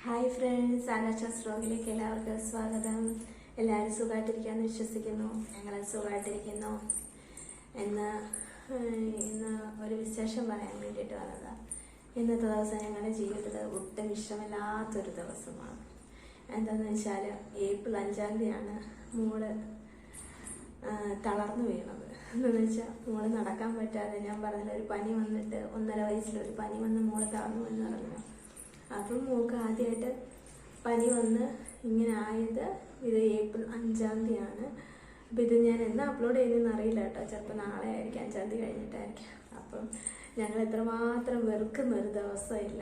Hi friends, ആകാശ വ്ലോഗിലേക്ക് എല്ലാവർക്കും സ്വാഗതം. എല്ലാവരും സുഖമായിട്ടിരിക്കാമെന്ന് വിശ്വസിക്കുന്നു. ഞങ്ങൾ സുഖമായിട്ടിരിക്കുന്നു. ഇന്ന് ഒരു വിശേഷം പറയാൻ വേണ്ടിയിട്ട് വന്നതാണ്. ഇന്നത്തെ ദിവസം ഞങ്ങളുടെ ജീവിതത്തിൽ ഒട്ടും ഇഷ്ടമില്ലാത്തൊരു ദിവസമാണ്. എന്താണെന്ന് വെച്ചാൽ ഏപ്രിൽ 5-ാം തീയതിയാണ് മോള് തളർന്നു വീണത്. എന്താണെന്ന് വെച്ചാൽ മോള് നടക്കാൻ പറ്റാതെ, ഞാൻ പറഞ്ഞില്ല, ഒരു പനി വന്നിട്ട് 1.5 വയസ്സിലൊരു പനി വന്ന് മോള് തളർന്നു എന്ന് പറഞ്ഞു. അപ്പം മോൾക്ക് ആദ്യമായിട്ട് പനി വന്ന് ഇങ്ങനെ ആയത് ഇത് ഏപ്രിൽ 5-ാം തീയതിയാണ്. അപ്പം ഇത് ഞാൻ എന്നാ അപ്ലോഡ് ചെയ്തെന്ന് അറിയില്ല കേട്ടോ. ചിലപ്പോൾ നാളെ ആയിരിക്കും, 5-ാം തീയതി കഴിഞ്ഞിട്ടായിരിക്കും. അപ്പം ഞങ്ങൾ എത്രമാത്രം വെറുക്കുന്ന ഒരു ദിവസമില്ല.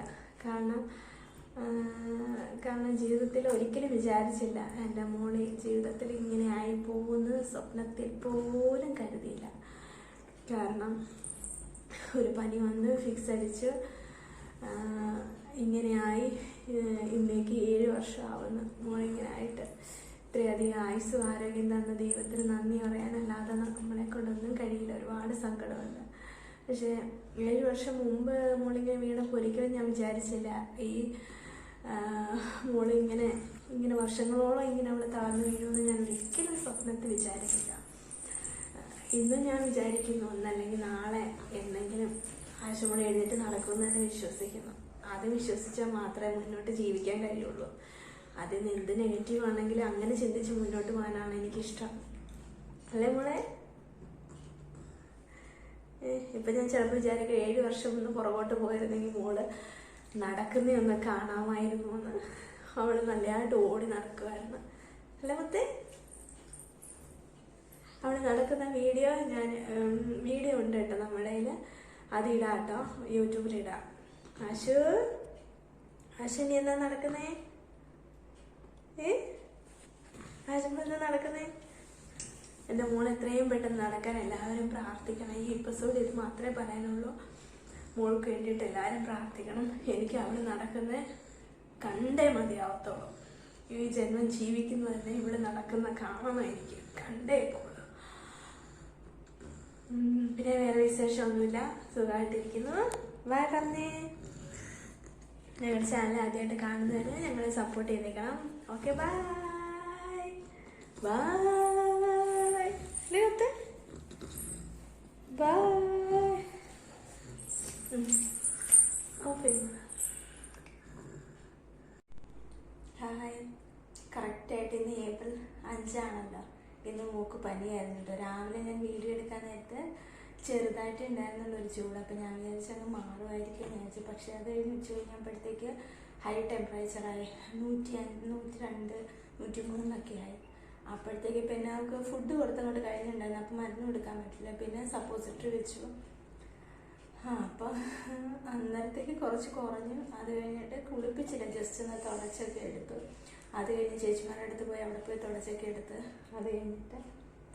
കാരണം ജീവിതത്തിൽ ഒരിക്കലും വിചാരിച്ചില്ല എൻ്റെ മോള് ജീവിതത്തിൽ ഇങ്ങനെ ആയിപ്പോകുന്നത്. സ്വപ്നത്തിൽ പോലും കരുതിയില്ല. കാരണം ഒരു പനി വന്ന് ഫിക്സ് അടിച്ച് ഇങ്ങനെയായി. ഇന്നേക്ക് 7 വർഷമാവുന്നു മോളിങ്ങനെ ആയിട്ട്. ഇത്രയധികം ആയുസ്സും ആരോഗ്യം തന്ന ദൈവത്തിന് നന്ദി പറയാനല്ലാതെ നമ്മളെ കൊണ്ടൊന്നും കഴിയില്ല. ഒരുപാട് സങ്കടമുണ്ട്. പക്ഷേ 7 വർഷം മുമ്പ് മോളിങ്ങനെ വീണപ്പോൾ ഒരിക്കലും ഞാൻ വിചാരിച്ചില്ല ഈ മോളിങ്ങനെ വർഷങ്ങളോളം ഇങ്ങനെ അവൾ തളർന്നു വീഴുമെന്ന് ഞാൻ ഒരിക്കലും സ്വപ്നത്തിൽ വിചാരിച്ചില്ല. ഇന്നും ഞാൻ വിചാരിക്കുന്നു, ഒന്നല്ലെങ്കിൽ നാളെ എന്തെങ്കിലും ആശുപത്രി എഴുന്നേറ്റ് നടക്കുമെന്ന് തന്നെ വിശ്വസിക്കുന്നു. അത് വിശ്വസിച്ചാൽ മാത്രമേ മുന്നോട്ട് ജീവിക്കാൻ കഴിയുള്ളൂ. അതിന് എന്ത് നെഗറ്റീവ് ആണെങ്കിലും അങ്ങനെ ചിന്തിച്ച് മുന്നോട്ട് പോകാനാണ് എനിക്കിഷ്ടം. അല്ലേ മോളെ? ഇപ്പം ഞാൻ ചിലപ്പോൾ വിചാരിക്കും 7 വർഷം ഒന്ന് പുറകോട്ട് പോയിരുന്നെങ്കിൽ മോള് നടക്കുന്നതൊന്ന് കാണാമായിരുന്നു എന്ന്. അവൾ നല്ലതായിട്ട് ഓടി നടക്കുമായിരുന്നു. അല്ലേ മുത്തേ? അവൾ നടക്കുന്ന വീഡിയോ ഉണ്ട് കേട്ടോ നമ്മുടെ കയ്യിൽ. അത് ഇടാം കേട്ടോ, യൂട്യൂബിലിടാം. ആശു നീ എന്താ നടക്കുന്നേ? ആശുപത്രി നടക്കുന്നേ? എൻ്റെ മോൾ എത്രയും പെട്ടെന്ന് നടക്കാൻ എല്ലാവരും പ്രാർത്ഥിക്കണം. ഈ എപ്പിസോഡ് ഇത് മാത്രമേ പറയാനുള്ളൂ. മോൾക്ക് വേണ്ടിയിട്ട് എല്ലാവരും പ്രാർത്ഥിക്കണം. എനിക്ക് അവൾ നടക്കുന്നത് കണ്ടേ മതിയാവത്തുള്ളൂ. ഈ ജന്മം ജീവിക്കുന്നത് തന്നെ ഇവിടെ നടക്കുന്ന കാണണം. എനിക്ക് കണ്ടേ പോളൂ. പിന്നെ വേറെ വിശേഷമൊന്നുമില്ല, സുഖമായിട്ടിരിക്കുന്നു. ബൈ പറഞ്ഞേ. ഞങ്ങളുടെ ചാനൽ ആദ്യമായിട്ട് കാണുന്നവരെ ഞങ്ങളെ സപ്പോർട്ട് ചെയ്തേക്കണം. Okay, bye bye. Bye. Okay. Hi. കറക്റ്റായിട്ട് ഇന്ന് ഏപ്രിൽ 5 ഇന്ന് മോക്ക് പനിയായിരുന്നു കേട്ടോ. രാവിലെ ഞാൻ വീഡിയോ എടുക്കാൻ നേരത്ത് ചെറുതായിട്ട് ഉണ്ടായിരുന്നുള്ളൊരു ചൂട്. അപ്പം ഞാൻ വിചാരിച്ചങ്ങ് മാറുമായിരിക്കും വിചാരിച്ചു. പക്ഷേ അത് കഴിഞ്ഞ് ഉച്ച കഴിഞ്ഞപ്പോഴത്തേക്ക് ഹൈ ടെമ്പറേച്ചറായി. 102, 103 ആയി. അപ്പോഴത്തേക്ക് പിന്നെ നമുക്ക് ഫുഡ് കൊടുത്തങ്ങോട്ട് കഴിഞ്ഞിട്ടുണ്ടായിരുന്നു. അപ്പം മരുന്ന് കൊടുക്കാൻ പറ്റില്ല. പിന്നെ സപ്പോസിറ്ററി വെച്ചു. അപ്പോൾ അന്നേരത്തേക്ക് കുറച്ച് കുറഞ്ഞു. അത് കഴിഞ്ഞിട്ട് കുളിപ്പിച്ചില്ല, ജസ്റ്റ് ഒന്ന് തുടച്ചൊക്കെ എടുത്തു. അത് കഴിഞ്ഞ് ചേച്ചിമാരുടെ അടുത്ത് പോയി അവിടെ പോയി തുടച്ചൊക്കെ എടുത്ത് അത് കഴിഞ്ഞിട്ട്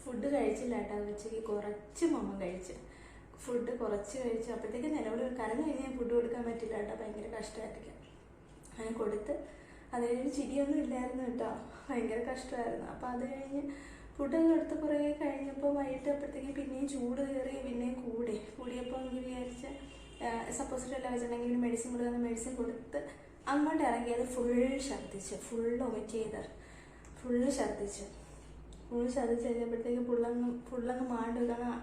ഫുഡ് കഴിച്ചില്ല കേട്ടോ. ഉച്ചയ്ക്ക് കുറച്ച് മമ്മ കഴിച്ച് ഫുഡ് കുറച്ച് കഴിച്ചു. അപ്പോഴത്തേക്ക് നിലവിൽ കരഞ്ഞു കഴിഞ്ഞാൽ ഫുഡ് കൊടുക്കാൻ പറ്റില്ല കേട്ടോ. ഭയങ്കര കഷ്ടമായിരിക്കും. അങ്ങനെ കൊടുത്ത് അത് കഴിഞ്ഞ് ചിരിയൊന്നും ഇല്ലായിരുന്നു കേട്ടോ. ഭയങ്കര കഷ്ടമായിരുന്നു. അപ്പോൾ അത് കഴിഞ്ഞ് ഫുഡൊക്കെ എടുത്ത് കുറേ കഴിഞ്ഞപ്പോൾ വൈകിട്ട് അപ്പോഴത്തേക്ക് പിന്നെയും ചൂട് കയറി, പിന്നെയും കൂടിയപ്പോൾ എനിക്ക് വിചാരിച്ച് സപ്പോസിറ്ററി എല്ലാം വെച്ചിട്ടുണ്ടെങ്കിൽ മെഡിസിൻ കൊടുക്കുന്ന മെഡിസിൻ കൊടുത്ത് അങ്ങോട്ട് ഇറങ്ങിയത് ഫുൾ ഛർദ്ദിച്ച്, ഫുൾ വൊമിറ്റ് ചെയ്ത് ഫുൾ ഛർദ്ദിച്ച് കഴിഞ്ഞപ്പോഴത്തേക്ക് ഫുള്ളങ്ങ് മാണ്ടു. കാരണം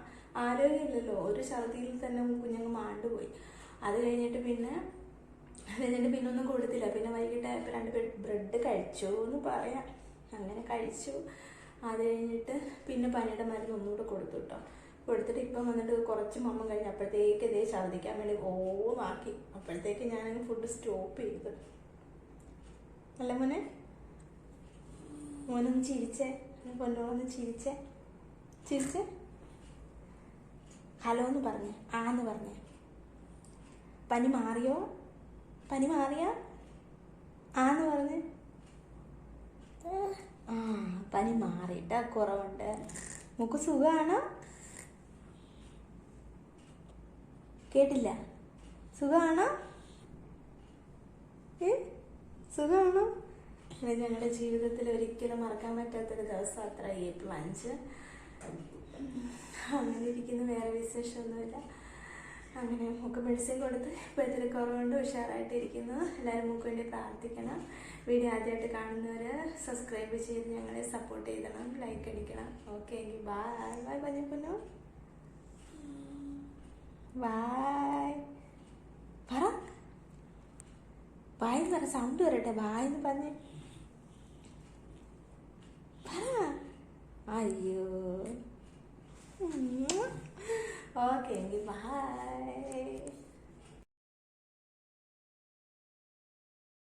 ആരോഗ്യമില്ലല്ലോ. ഒരു ഛർദിയിൽ തന്നെ കുഞ്ഞങ്ങ് മാണ്ടുപോയി. അത് കഴിഞ്ഞിട്ട് പിന്നെ ഒന്നും കൊടുത്തില്ല. പിന്നെ വൈകിട്ട് 2 ബ്രെഡ് കഴിച്ചു എന്ന് പറയാം. അങ്ങനെ കഴിച്ചു. അത് കഴിഞ്ഞിട്ട് പിന്നെ പനിയുടെ മരുന്ന് ഒന്നുകൂടെ കൊടുത്തു കേട്ടോ. കൊടുത്തിട്ട് ഇപ്പം വന്നിട്ട് കുറച്ച് മമ്മ കഴിഞ്ഞ് അപ്പോഴത്തേക്ക് ഇതേ ഛർദ്ദിക്കാൻ വേണ്ടി ഓന്നാക്കി. അപ്പോഴത്തേക്ക് ഞാനങ്ങ് ഫുഡ് സ്റ്റോപ്പ് ചെയ്തു. അല്ല മോനൊന്ന് ചിരിച്ചേ, കൊണ്ടോളൊന്ന് ചിരിച്ചേ. ഹലോ എന്ന് പറഞ്ഞേ, ആന്ന് പറഞ്ഞേ. പനി മാറിയോ? ആന്ന് പറഞ്ഞേ. പനി മാറിയിട്ട കുറവുണ്ട്. നമുക്ക് സുഖമാണോ? കേട്ടില്ല. സുഖമാണോ? സുഖമാണോ? ഞങ്ങളുടെ ജീവിതത്തിൽ ഒരിക്കലും മറക്കാൻ പറ്റാത്തൊരു ദിവസം അത്ര ഏപ്രിൽ 5. അങ്ങനെ ഇരിക്കുന്ന വേറെ വിശേഷമൊന്നുമില്ല. അങ്ങനെ മൂക്ക് മെഡിസിൻ കൊടുത്ത് ഇപ്പോൾ ഇത്തിരി കുറവുണ്ട്, ഉഷാറായിട്ടിരിക്കുന്നു. എല്ലാവരും മൂക്ക് വേണ്ടി പ്രാർത്ഥിക്കണം. വീഡിയോ ആദ്യമായിട്ട് കാണുന്നവർ സബ്സ്ക്രൈബ് ചെയ്ത് ഞങ്ങളെ സപ്പോർട്ട് ചെയ്തണം, ലൈക്ക് അടിക്കണം. ഓക്കെ എങ്കിൽ ബായ് ബായ് പഞ്ഞപ്പുന്നു, ബായ് പറ, ബായ് എന്ന് പറ, സൗണ്ട് വരട്ടെ, ബായ് എന്ന് പറഞ്ഞ് പറ. അയ്യോ ഓക്കെ എങ്കിൽ ബായ്.